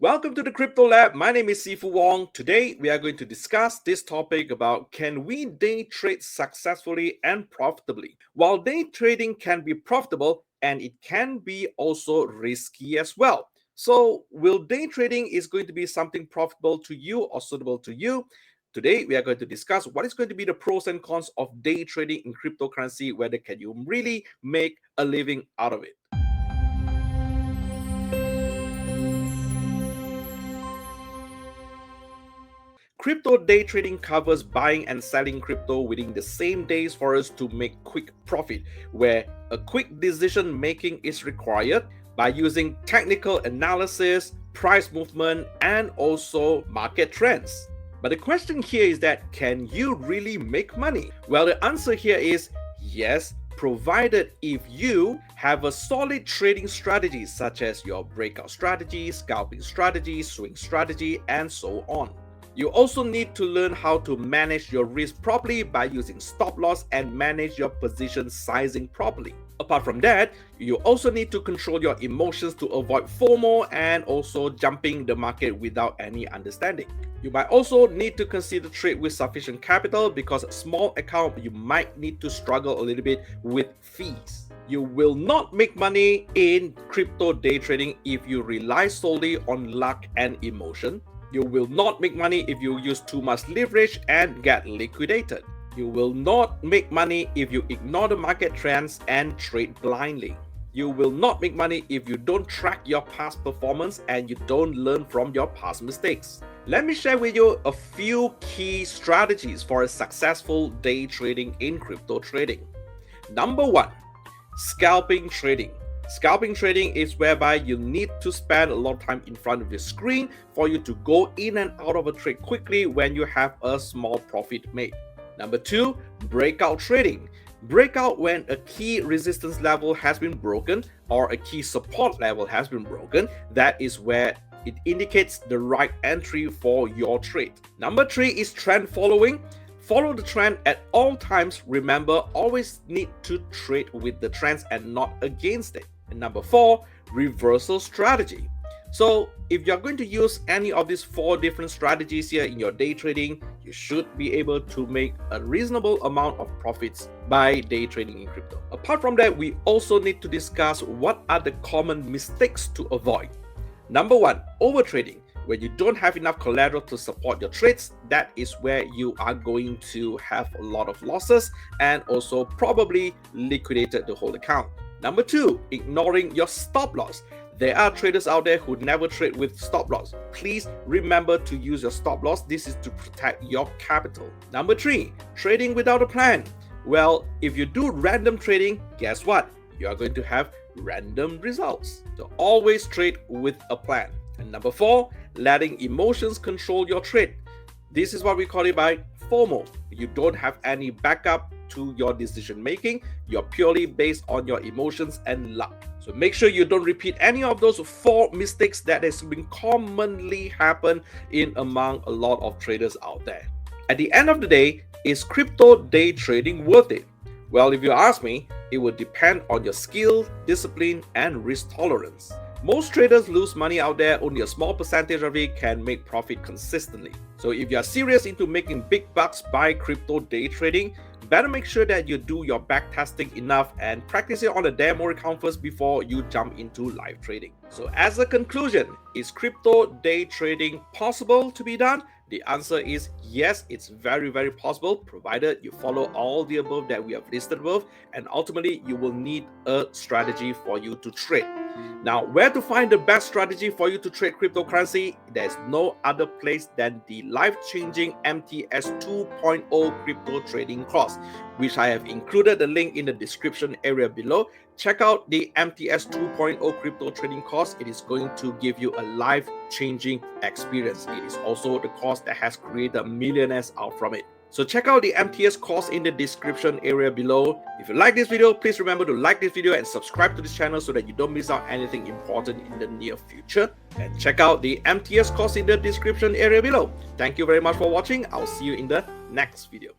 Welcome to the Crypto Lab. My name is Sifu Wong. Today we are going to discuss this topic about can we day trade successfully and profitably? While day trading can be profitable and it can be also risky as well. So will day trading is going to be something profitable to you or suitable to you? Today we are going to discuss what is going to be the pros and cons of day trading in cryptocurrency, whether can you really make a living out of it. Crypto day trading covers buying and selling crypto within the same days for us to make quick profit, where a quick decision making is required by using technical analysis, price movement, and also market trends. But the question here is that can you really make money? Well, the answer here is yes, provided if you have a solid trading strategy such as your breakout strategy, scalping strategy, swing strategy, and so on. You also need to learn how to manage your risk properly by using stop loss and manage your position sizing properly. Apart from that, you also need to control your emotions to avoid FOMO and also jumping the market without any understanding. You might also need to consider trade with sufficient capital because small account you might need to struggle a little bit with fees. You will not make money in crypto day trading if you rely solely on luck and emotion. You will not make money if you use too much leverage and get liquidated. You will not make money if you ignore the market trends and trade blindly. You will not make money if you don't track your past performance and you don't learn from your past mistakes. Let me share with you a few key strategies for a successful day trading in crypto trading. Number 1, scalping trading. Scalping trading is whereby you need to spend a lot of time in front of the screen for you to go in and out of a trade quickly when you have a small profit made. Number 2, breakout trading. Breakout when a key resistance level has been broken or a key support level has been broken. That is where it indicates the right entry for your trade. Number 3 is trend following. Follow the trend at all times. Remember, always need to trade with the trends and not against it. And number 4, reversal strategy. So if you're going to use any of these 4 different strategies here in your day trading, you should be able to make a reasonable amount of profits by day trading in crypto. Apart from that, we also need to discuss what are the common mistakes to avoid. Number 1, overtrading. When you don't have enough collateral to support your trades, that is where you are going to have a lot of losses and also probably liquidated the whole account. Number 2, ignoring your stop loss. There are traders out there who never trade with stop loss. Please remember to use your stop loss. This is to protect your capital. Number 3, trading without a plan. Well, if you do random trading, guess what? You are going to have random results. So always trade with a plan. And number 4, letting emotions control your trade. This is what we call it by FOMO. You don't have any backup to your decision making. You're purely based on your emotions and luck. So make sure you don't repeat any of those 4 mistakes that has been commonly happen in among a lot of traders out there. At the end of the day, is crypto day trading worth it? Well, if you ask me, it would depend on your skill, discipline, and risk tolerance. Most traders lose money out there, only a small percentage of it can make profit consistently. So if you are serious into making big bucks by crypto day trading, better make sure that you do your back testing enough and practice it on a demo account first before you jump into live trading. So as a conclusion, is crypto day trading possible to be done? The answer is yes, it's very, very possible, provided you follow all the above that we have listed above, and ultimately you will need a strategy for you to trade. Now, where to find the best strategy for you to trade cryptocurrency? There's no other place than the life-changing MTS 2.0 crypto trading course, which I have included the link in the description area below. Check out the MTS 2.0 crypto trading course. It is going to give you a life-changing experience. It is also the course that has created millionaires out from it. So check out the MTS course in the description area below. If you like this video, please remember to like this video and subscribe to this channel so that you don't miss out anything important in the near future. And check out the MTS course in the description area below. Thank you very much for watching. I'll see you in the next video.